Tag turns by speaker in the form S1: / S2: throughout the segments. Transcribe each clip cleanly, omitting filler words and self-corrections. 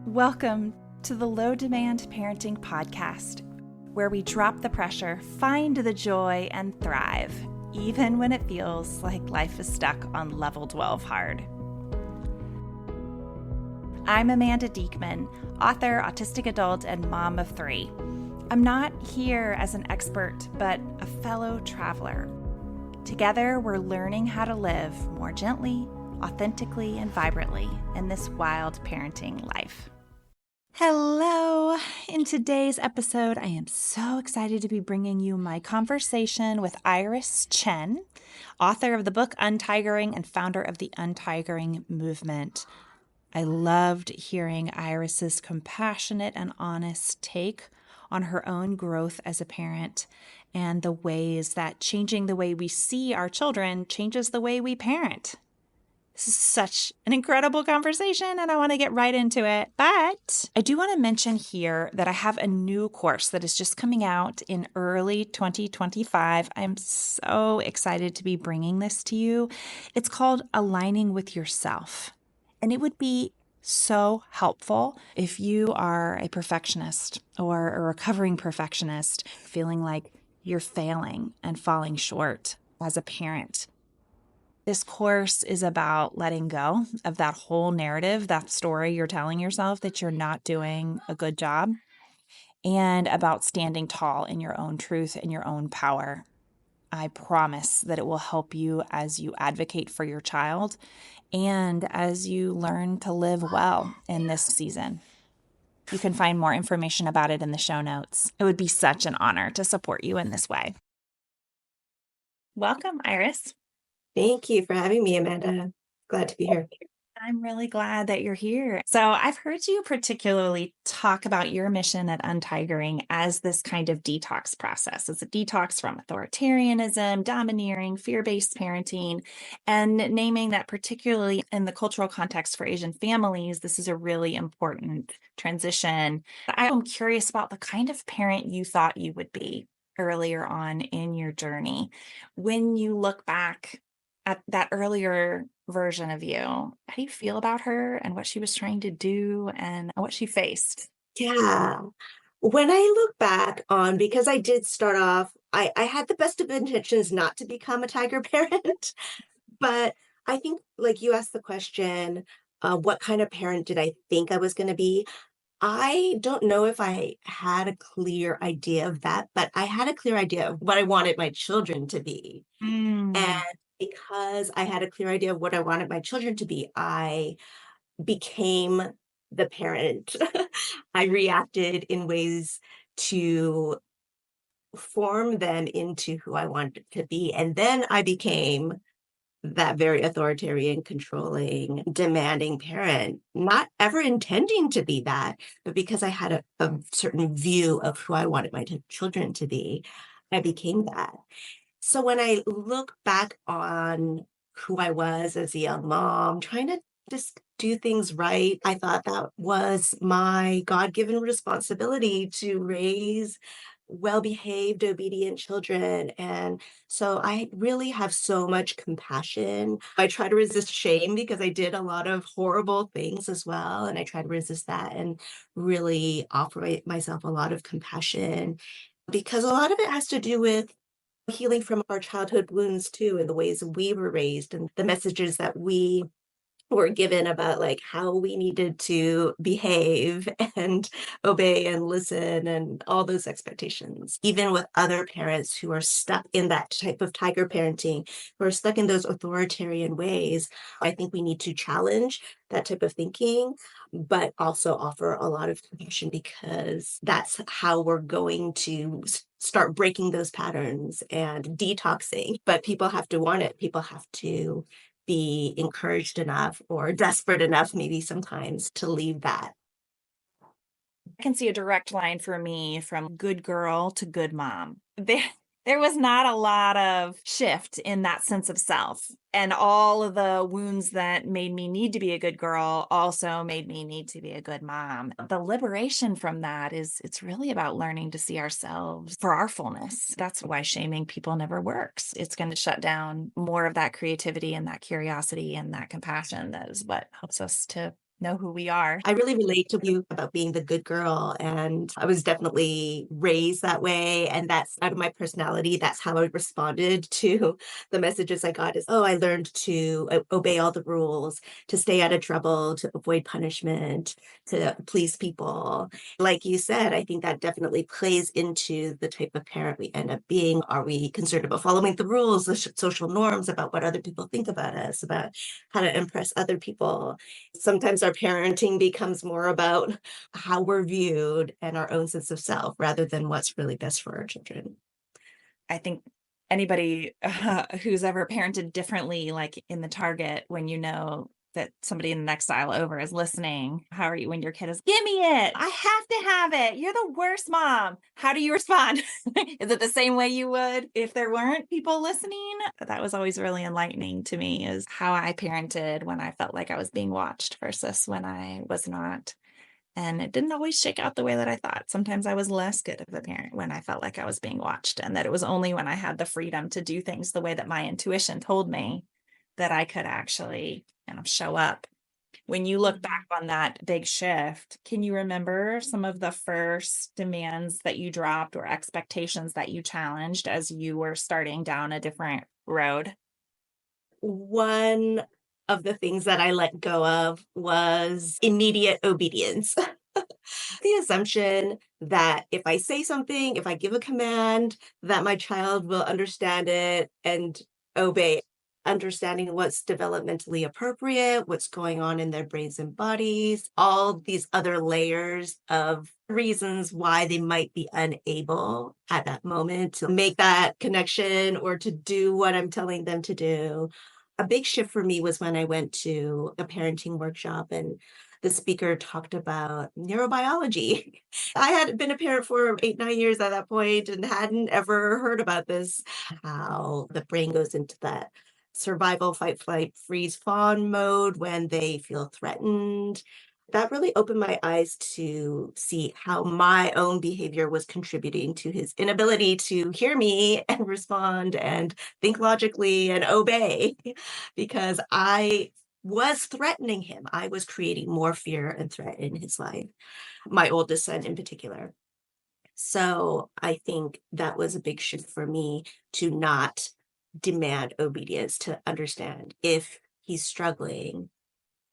S1: Welcome to the Low Demand Parenting Podcast, where we drop the pressure, find the joy, and thrive, even when it feels like life is stuck on level 12 hard. I'm Amanda Diekman, author, autistic adult, and mom of 3. I'm not here as an expert, but a fellow traveler. Together, we're learning how to live more gently, authentically, and vibrantly in this wild parenting life. Hello! In today's episode, I am so excited to be bringing you my conversation with Iris Chen, author of the book Untigering and founder of the Untigering movement. I loved hearing Iris's compassionate and honest take on her own growth as a parent and the ways that changing the way we see our children changes the way we parent. This is such an incredible conversation, and I want to get right into it. But I do want to mention here that I have a new course that is just coming out in early 2025. I'm so excited to be bringing this to you. It's called Aligning with Yourself, and it would be so helpful if you are a perfectionist or a recovering perfectionist, feeling like you're failing and falling short as a parent. This course is about letting go of that whole narrative, that story you're telling yourself that you're not doing a good job, and about standing tall in your own truth and your own power. I promise that it will help you as you advocate for your child and as you learn to live well in this season. You can find more information about it in the show notes. It would be such an honor to support you in this way. Welcome, Iris.
S2: Thank you for having me, Amanda. Glad to be here.
S1: I'm really glad that you're here. So I've heard you particularly talk about your mission at Untigering as this kind of detox process. It's a detox from authoritarianism, domineering, fear-based parenting, and naming that particularly in the cultural context for Asian families, this is a really important transition. I'm curious about the kind of parent you thought you would be earlier on in your journey. When you look back at that earlier version of you, how do you feel about her and what she was trying to do and what she faced?
S2: Yeah. When I look back on, because I did start off, I had the best of intentions not to become a tiger parent, but I think, like you asked the question, what kind of parent did I think I was going to be? I don't know if I had a clear idea of that, but I had a clear idea of what I wanted my children to be. And because I had a clear idea of what I wanted my children to be, I became the parent. I reacted in ways to form them into who I wanted to be. And then I became that very authoritarian, controlling, demanding parent, not ever intending to be that, but because I had a certain view of who I wanted my children to be, I became that. So when I look back on who I was as a young mom, trying to just do things right, I thought that was my God-given responsibility to raise well-behaved, obedient children. And so I really have so much compassion. I try to resist shame because I did a lot of horrible things as well. And I try to resist that and really offer myself a lot of compassion because a lot of it has to do with healing from our childhood wounds too, and the ways we were raised and the messages that we were given about like how we needed to behave and obey and listen and all those expectations. Even with other parents who are stuck in that type of tiger parenting, who are stuck in those authoritarian ways, I think we need to challenge that type of thinking, but also offer a lot of compassion because that's how we're going to start breaking those patterns and detoxing. But people have to want it. People have to be encouraged enough or desperate enough, maybe sometimes, to leave that.
S1: I can see a direct line for me from good girl to good mom. There was not a lot of shift in that sense of self. And all of the wounds that made me need to be a good girl also made me need to be a good mom. The liberation from that it's really about learning to see ourselves for our fullness. That's why shaming people never works. It's going to shut down more of that creativity and that curiosity and that compassion. That is what helps us to know who we are.
S2: I really relate to you about being the good girl. And I was definitely raised that way. And that's out of my personality. That's how I responded to the messages I got is, oh, I learned to obey all the rules, to stay out of trouble, to avoid punishment, to please people. Like you said, I think that definitely plays into the type of parent we end up being. Are we concerned about following the rules, the social norms about what other people think about us, about how to impress other people? Sometimes our parenting becomes more about how we're viewed and our own sense of self rather than what's really best for our children.
S1: I think anybody who's ever parented differently, like in the Target, when you know that somebody in the next aisle over is listening, how are you when your kid is, give me it? I have to have it. You're the worst mom. How do you respond? Is it the same way you would if there weren't people listening? That was always really enlightening to me, is how I parented when I felt like I was being watched versus when I was not. And it didn't always shake out the way that I thought. Sometimes I was less good of a parent when I felt like I was being watched, and that it was only when I had the freedom to do things the way that my intuition told me that I could actually show up. When you look back on that big shift, can you remember some of the first demands that you dropped or expectations that you challenged as you were starting down a different road?
S2: One of the things that I let go of was immediate obedience. The assumption that if I say something, if I give a command, that my child will understand it and obey. Understanding what's developmentally appropriate, what's going on in their brains and bodies, all these other layers of reasons why they might be unable at that moment to make that connection or to do what I'm telling them to do. A big shift for me was when I went to a parenting workshop and the speaker talked about neurobiology. I had been a parent for 8, 9 years at that point and hadn't ever heard about this, how the brain goes into that survival, fight, flight, freeze, fawn mode when they feel threatened. That really opened my eyes to see how my own behavior was contributing to his inability to hear me and respond and think logically and obey because I was threatening him. I was creating more fear and threat in his life, my oldest son in particular. So I think that was a big shift for me to not demand obedience, to understand if he's struggling,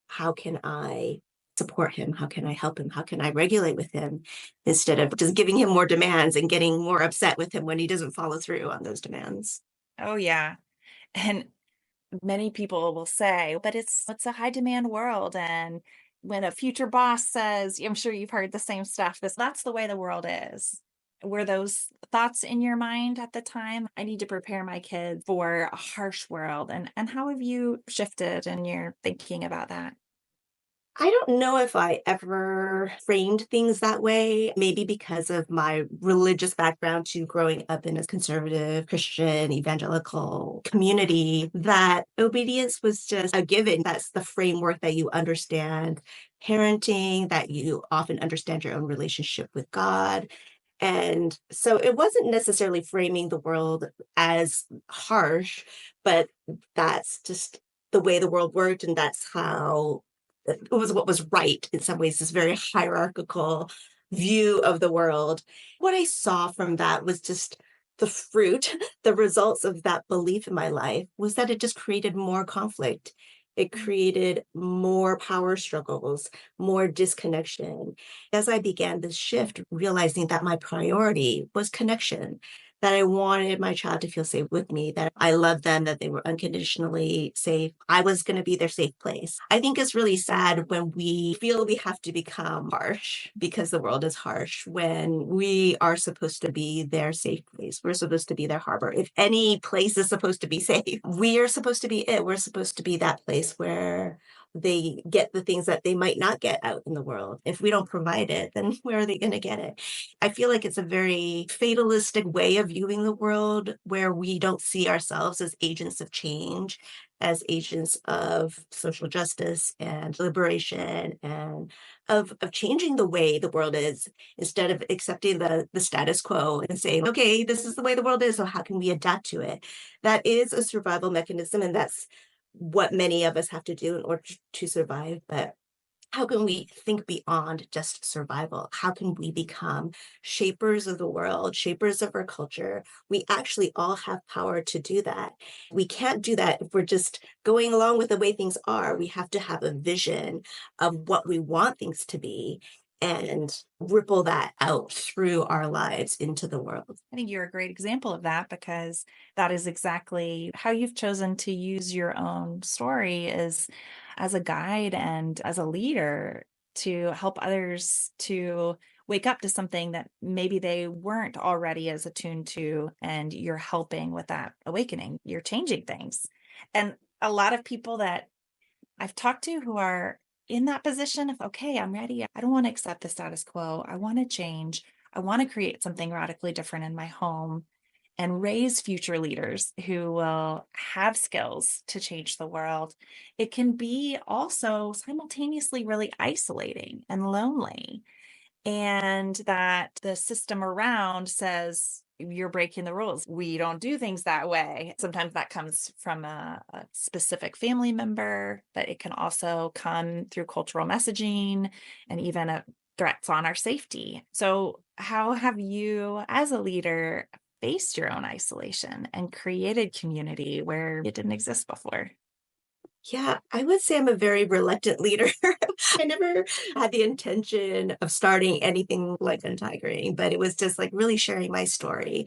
S2: how can I support him? How can I help him? How can I regulate with him instead of just giving him more demands and getting more upset with him when he doesn't follow through on those demands?
S1: Oh, yeah. And many people will say, but it's a high demand world. And when a future boss says, I'm sure you've heard the same stuff, that's the way the world is. Were those thoughts in your mind at the time? I need to prepare my kids for a harsh world. And how have you shifted in your thinking about that?
S2: I don't know if I ever framed things that way, maybe because of my religious background to growing up in a conservative Christian evangelical community, that obedience was just a given. That's the framework that you understand parenting, that you often understand your own relationship with God. And so it wasn't necessarily framing the world as harsh, but that's just the way the world worked. And that's how it was what was right in some ways, this very hierarchical view of the world. What I saw from that was just the fruit, the results of that belief in my life was that it just created more conflict. It created more power struggles, more disconnection. As I began this shift, realizing that my priority was connection, that I wanted my child to feel safe with me, that I loved them, that they were unconditionally safe. I was going to be their safe place. I think it's really sad when we feel we have to become harsh because the world is harsh, when we are supposed to be their safe place. We're supposed to be their harbor. If any place is supposed to be safe, we are supposed to be it. We're supposed to be that place where they get the things that they might not get out in the world. If we don't provide it, then where are they going to get it? I feel like it's a very fatalistic way of viewing the world where we don't see ourselves as agents of change, as agents of social justice and liberation and of changing the way the world is, instead of accepting the status quo and saying, okay, this is the way the world is, so how can we adapt to it? That is a survival mechanism, and that's what many of us have to do in order to survive. But How can we think beyond just survival? How can we become shapers of the world, shapers of our culture? We actually all have power to do that. We can't do that if we're just going along with the way things are. We have to have a vision of what we want things to be and ripple that out through our lives into the world.
S1: I think you're a great example of that because that is exactly how you've chosen to use your own story is as a guide and as a leader to help others to wake up to something that maybe they weren't already as attuned to, and you're helping with that awakening. You're changing things. And a lot of people that I've talked to who are in that position of, okay, I'm ready. I don't want to accept the status quo. I want to change. I want to create something radically different in my home and raise future leaders who will have skills to change the world. It can be also simultaneously really isolating and lonely, and that the system around says you're breaking the rules. We don't do things that way. Sometimes that comes from a specific family member, but it can also come through cultural messaging and even threats on our safety. So, how have you, as a leader, faced your own isolation and created community where it didn't exist before?
S2: Yeah, I would say I'm a very reluctant leader. I never had the intention of starting anything like Untigering, but it was just like really sharing my story.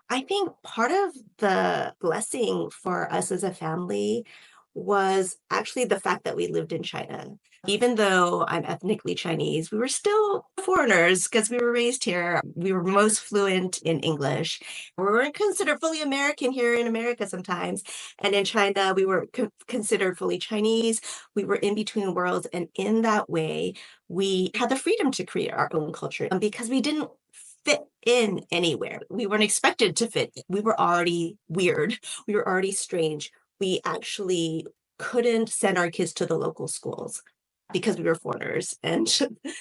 S2: I think part of the blessing for us as a family was actually the fact that we lived in China. Even though I'm ethnically Chinese, we were still foreigners because we were raised here. We were most fluent in English. We weren't considered fully American here in America sometimes. And in China, we were considered fully Chinese. We were in between worlds. And in that way, we had the freedom to create our own culture because we didn't fit in anywhere. We weren't expected to fit. We were already weird. We were already strange. We actually couldn't send our kids to the local schools because we were foreigners and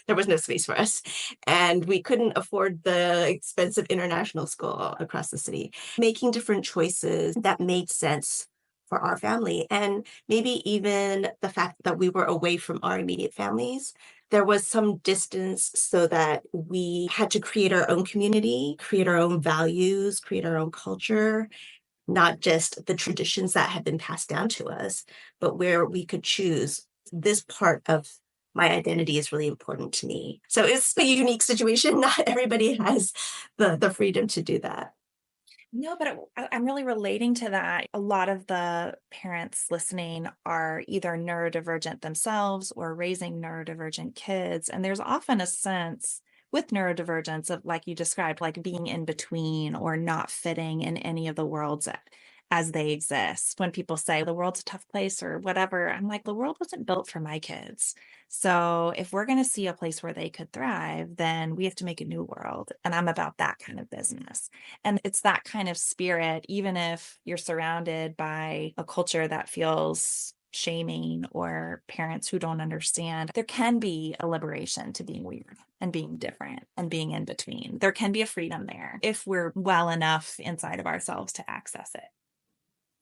S2: there was no space for us. And we couldn't afford the expensive international school across the city. Making different choices that made sense for our family. And maybe even the fact that we were away from our immediate families, there was some distance so that we had to create our own community, create our own values, create our own culture, not just the traditions that had been passed down to us, but where we could choose this part of my identity is really important to me. So it's a unique situation. Not everybody has the freedom to do that.
S1: No, but I'm really relating to that. A lot of the parents listening are either neurodivergent themselves or raising neurodivergent kids. And there's often a sense with neurodivergence of, like you described, like being in between or not fitting in any of the worlds as they exist. When people say the world's a tough place or whatever, I'm like, the world wasn't built for my kids. So if we're going to see a place where they could thrive, then we have to make a new world. And I'm about that kind of business. And it's that kind of spirit, even if you're surrounded by a culture that feels shaming or parents who don't understand, there can be a liberation to being weird and being different and being in between. There can be a freedom there if we're well enough inside of ourselves to access it.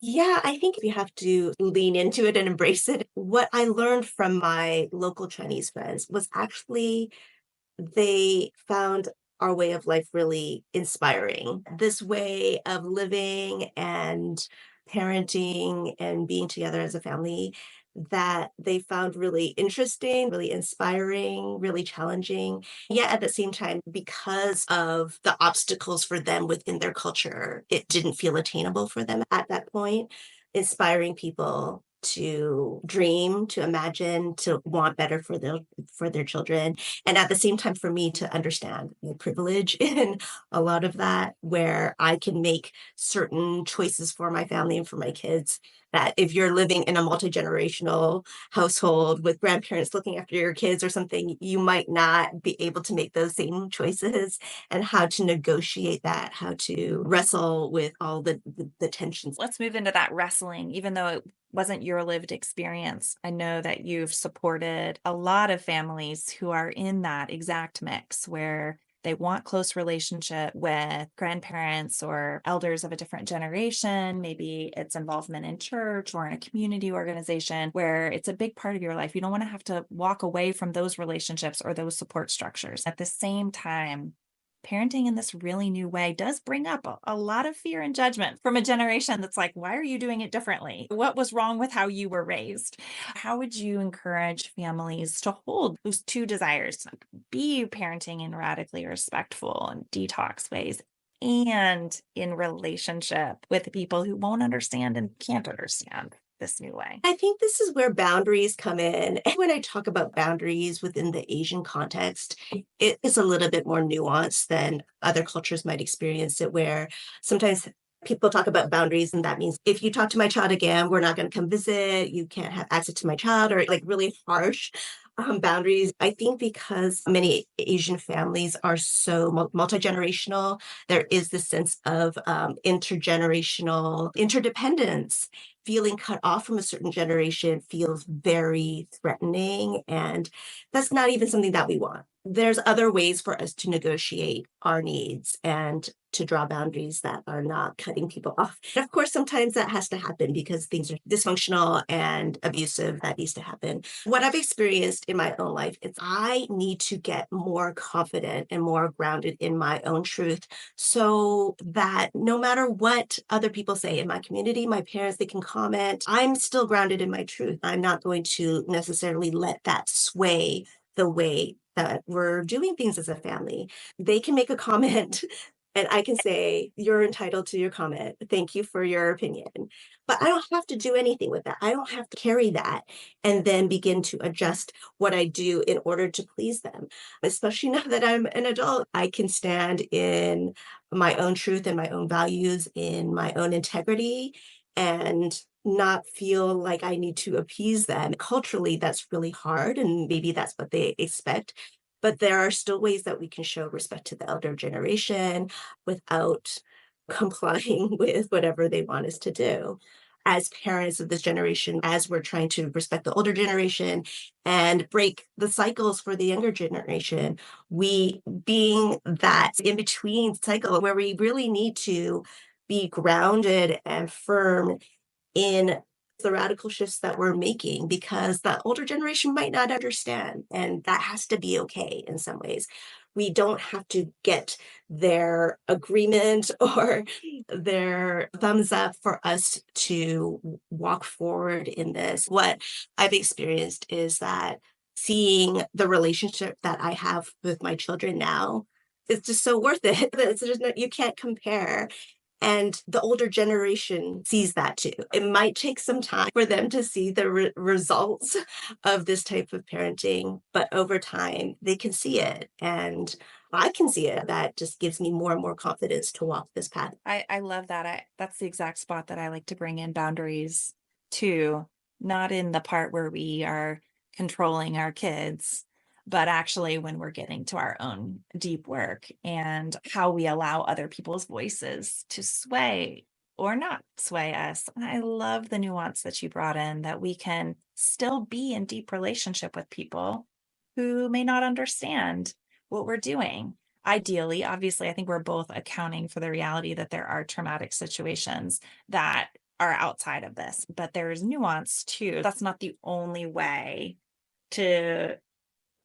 S2: Yeah, I think we have to lean into it and embrace it. What I learned from my local Chinese friends was actually they found our way of life really inspiring. This way of living and parenting and being together as a family that they found really interesting, really inspiring, really challenging. Yet at the same time, because of the obstacles for them within their culture, it didn't feel attainable for them at that point. Inspiring people to dream, to imagine, to want better for their children, and at the same time for me to understand the privilege in a lot of that, where I can make certain choices for my family and for my kids that if you're living in a multi-generational household with grandparents looking after your kids or something, you might not be able to make those same choices, and how to negotiate that, how to wrestle with all the tensions.
S1: Let's move into that wrestling, even though it wasn't your lived experience. I know that you've supported a lot of families who are in that exact mix where They want close relationship with grandparents or elders of a different generation. Maybe it's involvement in church or in a community organization where it's a big part of your life. You don't want to have to walk away from those relationships or those support structures. At the same time, parenting in this really new way does bring up a lot of fear and judgment from a generation that's like, why are you doing it differently? What was wrong with how you were raised? How would you encourage families to hold those two desires, to be parenting in radically respectful and detox ways, and in relationship with people who won't understand and can't understand this new way?
S2: I think this is where boundaries come in. And when I talk about boundaries within the Asian context, it is a little bit more nuanced than other cultures might experience it, where sometimes people talk about boundaries, and that means if you talk to my child again, we're not going to come visit, you can't have access to my child, or like really harsh boundaries. I think because many Asian families are so multi-generational, there is this sense of intergenerational interdependence. Feeling cut off from a certain generation feels very threatening, and that's not even something that we want. There's other ways for us to negotiate our needs and to draw boundaries that are not cutting people off. And of course, sometimes that has to happen because things are dysfunctional and abusive. That needs to happen. What I've experienced in my own life is I need to get more confident and more grounded in my own truth, so that no matter what other people say in my community, my parents, they can comment, I'm still grounded in my truth. I'm not going to necessarily let that sway the way that we're doing things as a family. They can make a comment and I can say, you're entitled to your comment. Thank you for your opinion. But I don't have to do anything with that. I don't have to carry that and then begin to adjust what I do in order to please them. Especially now that I'm an adult, I can stand in my own truth and my own values, in my own integrity, and not feel like I need to appease them. Culturally, that's really hard, and maybe that's what they expect. But there are still ways that we can show respect to the elder generation without complying with whatever they want us to do. As parents of this generation, as we're trying to respect the older generation and break the cycles for the younger generation, we being that in between cycle where we really need to be grounded and firm in the radical shifts that we're making, because the older generation might not understand, and that has to be okay in some ways. We don't have to get their agreement or their thumbs up for us to walk forward in this. What I've experienced is that seeing the relationship that I have with my children now, it's just so worth it. It's just not, you can't compare. And the older generation sees that too. It might take some time for them to see the results of this type of parenting, but over time they can see it. And I can see it. That just gives me more and more confidence to walk this path.
S1: I love that. That's the exact spot that I like to bring in boundaries to, not in the part where we are controlling our kids, but actually when we're getting to our own deep work and how we allow other people's voices to sway or not sway us. I love the nuance that you brought in, that we can still be in deep relationship with people who may not understand what we're doing. Ideally, obviously, I think we're both accounting for the reality that there are traumatic situations that are outside of this, but there's nuance too. That's not the only way to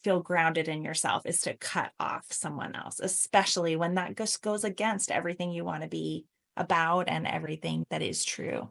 S1: feel grounded in yourself, is to cut off someone else, especially when that just goes against everything you want to be about and everything that is true.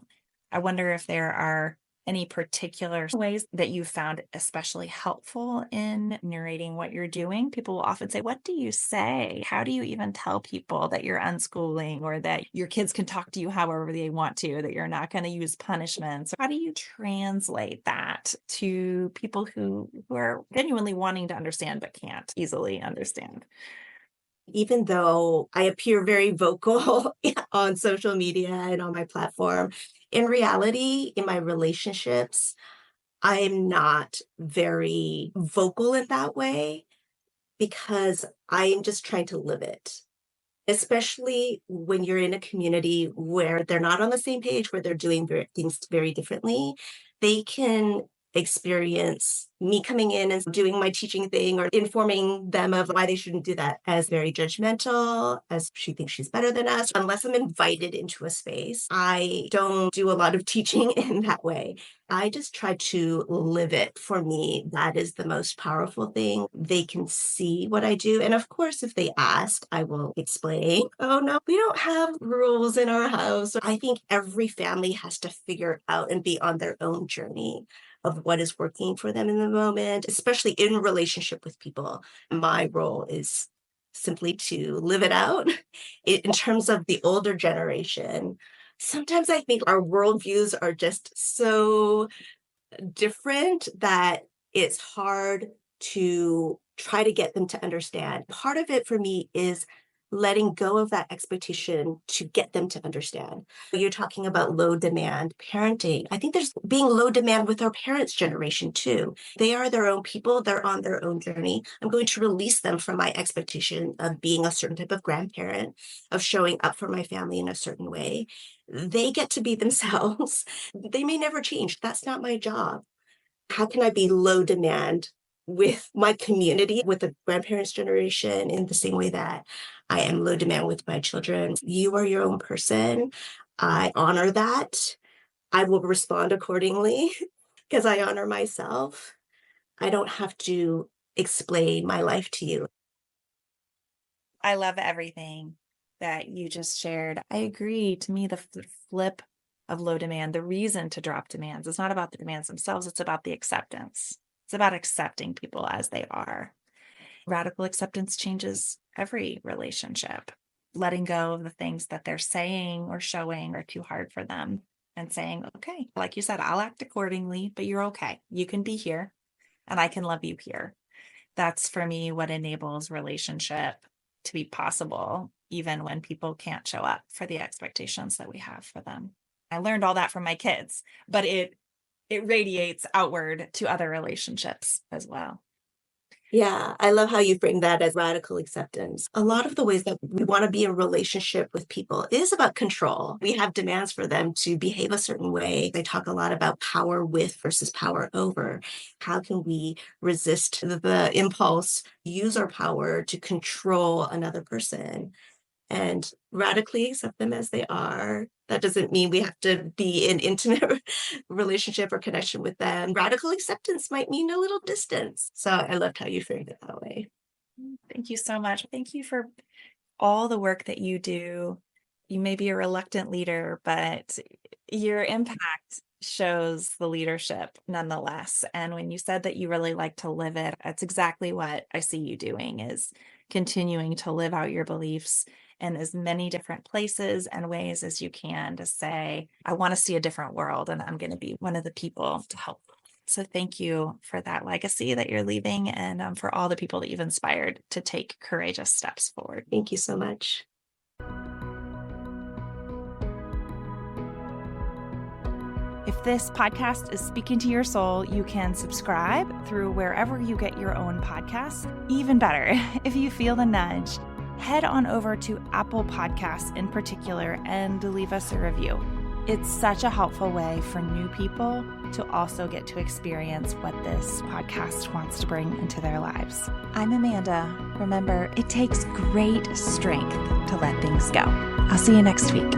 S1: I wonder if there are any particular ways that you found especially helpful in narrating what you're doing. People will often say, what do you say? How do you even tell people that you're unschooling, or that your kids can talk to you however they want to, that you're not going to use punishments? How do you translate that to people who are genuinely wanting to understand but can't easily understand?
S2: Even though I appear very vocal on social media and on my platform, in reality, in my relationships, I am not very vocal in that way because I am just trying to live it. Especially when you're in a community where they're not on the same page, where they're doing things very differently, they can experience me coming in and doing my teaching thing or informing them of why they shouldn't do that as very judgmental, as she thinks she's better than us. Unless I'm invited into a space, I don't do a lot of teaching in that way. I just try to live it. For me, that is the most powerful thing. They can see what I do. And of course, if they ask, I will explain. Oh, no, we don't have rules in our house. I think every family has to figure out and be on their own journey of what is working for them in the moment, especially in relationship with people. My role is simply to live it out. In terms of the older generation, sometimes I think our worldviews are just so different that it's hard to try to get them to understand. Part of it for me is letting go of that expectation to get them to understand. You're talking about low demand parenting. I think there's being low demand with our parents' generation too. They are their own people. They're on their own journey. I'm going to release them from my expectation of being a certain type of grandparent, of showing up for my family in a certain way. They get to be themselves. They may never change. That's not my job. How can I be low demand with my community, with the grandparents' generation, in the same way that I am low demand with my children? You are your own person. I honor that. I will respond accordingly because I honor myself. I don't have to explain my life to you.
S1: I love everything that you just shared. I agree. To me, the flip of low demand, the reason to drop demands is not about the demands themselves. It's about the acceptance. It's about accepting people as they are. Radical acceptance changes every relationship. Letting go of the things that they're saying or showing are too hard for them and saying, okay, like you said, I'll act accordingly, but you're okay. You can be here and I can love you here. That's for me what enables relationship to be possible, even when people can't show up for the expectations that we have for them. I learned all that from my kids, but it radiates outward to other relationships as well.
S2: Yeah, I love how you frame that as radical acceptance. A lot of the ways that we want to be in relationship with people is about control. We have demands for them to behave a certain way. They talk a lot about power with versus power over. How can we resist the impulse, use our power to control another person and radically accept them as they are? That doesn't mean we have to be in intimate relationship or connection with them. Radical acceptance might mean a little distance. So I loved how you framed it that way.
S1: Thank you so much. Thank you for all the work that you do. You may be a reluctant leader, but your impact shows the leadership nonetheless. And when you said that you really like to live it, that's exactly what I see you doing, is continuing to live out your beliefs in as many different places and ways as you can to say, I want to see a different world and I'm going to be one of the people to help. So thank you for that legacy that you're leaving and for all the people that you've inspired to take courageous steps forward.
S2: Thank you so much.
S1: If this podcast is speaking to your soul, you can subscribe through wherever you get your own podcasts. Even better, if you feel the nudge, head on over to Apple Podcasts in particular and leave us a review. It's such a helpful way for new people to also get to experience what this podcast wants to bring into their lives. I'm Amanda. Remember, it takes great strength to let things go. I'll see you next week.